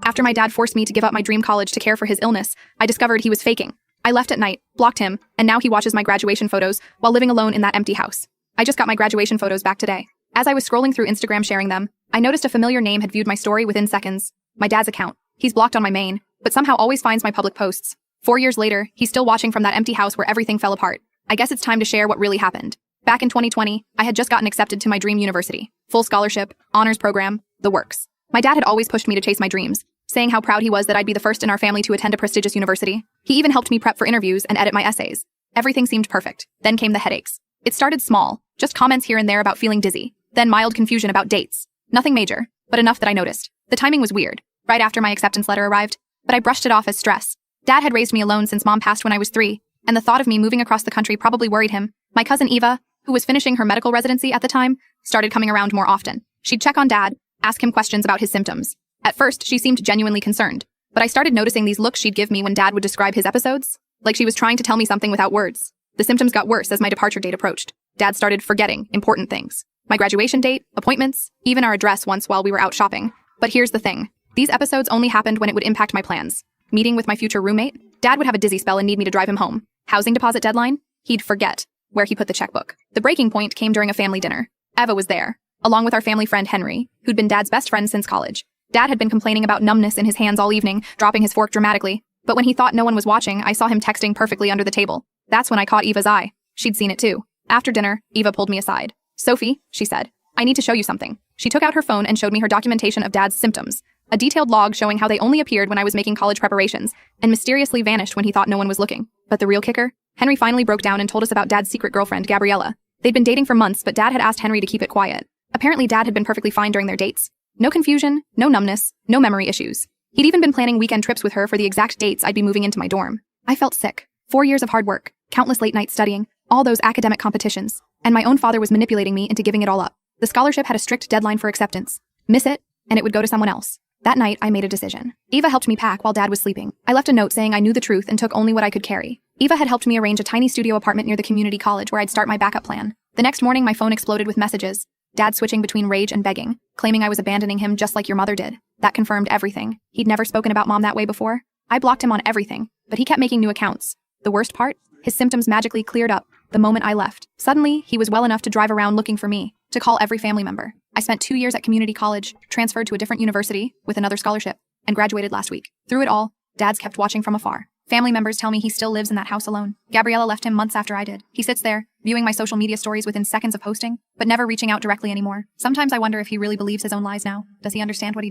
After my dad forced me to give up my dream college to care for his illness, I discovered he was faking. I left at night, blocked him, and now he watches my graduation photos while living alone in that empty house. I just got my graduation photos back today. As I was scrolling through Instagram sharing them, I noticed a familiar name had viewed my story within seconds. My dad's account. He's blocked on my main, but somehow always finds my public posts. 4 years later, he's still watching from that empty house where everything fell apart. I guess it's time to share what really happened. Back in 2020, I had just gotten accepted to my dream university. Full scholarship, honors program, the works. My dad had always pushed me to chase my dreams, saying how proud he was that I'd be the first in our family to attend a prestigious university. He even helped me prep for interviews and edit my essays. Everything seemed perfect. Then came the headaches. It started small, just comments here and there about feeling dizzy. Then mild confusion about dates. Nothing major, but enough that I noticed. The timing was weird, right after my acceptance letter arrived, but I brushed it off as stress. Dad had raised me alone since mom passed when I was 3, and the thought of me moving across the country probably worried him. My cousin Eva, who was finishing her medical residency at the time, started coming around more often. She'd check on Dad, ask him questions about his symptoms. At first, she seemed genuinely concerned, but I started noticing these looks she'd give me when Dad would describe his episodes, like she was trying to tell me something without words. The symptoms got worse as my departure date approached. Dad started forgetting important things. My graduation date, appointments, even our address once while we were out shopping. But here's the thing. These episodes only happened when it would impact my plans. Meeting with my future roommate, Dad would have a dizzy spell and need me to drive him home. Housing deposit deadline, he'd forget where he put the checkbook. The breaking point came during a family dinner. Eva was there, along with our family friend Henry, who'd been Dad's best friend since college. Dad had been complaining about numbness in his hands all evening, dropping his fork dramatically. But when he thought no one was watching, I saw him texting perfectly under the table. That's when I caught Eva's eye. She'd seen it too. After dinner, Eva pulled me aside. "Sophie," she said, "I need to show you something." She took out her phone and showed me her documentation of Dad's symptoms. A detailed log showing how they only appeared when I was making college preparations, and mysteriously vanished when he thought no one was looking. But the real kicker? Henry finally broke down and told us about Dad's secret girlfriend, Gabriella. They'd been dating for months, but Dad had asked Henry to keep it quiet. Apparently Dad had been perfectly fine during their dates. No confusion, no numbness, no memory issues. He'd even been planning weekend trips with her for the exact dates I'd be moving into my dorm. I felt sick. 4 years of hard work, countless late nights studying, all those academic competitions, and my own father was manipulating me into giving it all up. The scholarship had a strict deadline for acceptance. Miss it, and it would go to someone else. That night, I made a decision. Eva helped me pack while Dad was sleeping. I left a note saying I knew the truth and took only what I could carry. Eva had helped me arrange a tiny studio apartment near the community college where I'd start my backup plan. The next morning, my phone exploded with messages. Dad switching between rage and begging, claiming I was abandoning him just like your mother did. That confirmed everything. He'd never spoken about Mom that way before. I blocked him on everything, but he kept making new accounts. The worst part? His symptoms magically cleared up the moment I left. Suddenly, he was well enough to drive around looking for me, to call every family member. I spent 2 years at community college, transferred to a different university with another scholarship, and graduated last week. Through it all, Dad's kept watching from afar. Family members tell me he still lives in that house alone. Gabriella left him months after I did. He sits there, viewing my social media stories within seconds of posting, but never reaching out directly anymore. Sometimes I wonder if he really believes his own lies now. Does he understand what he did?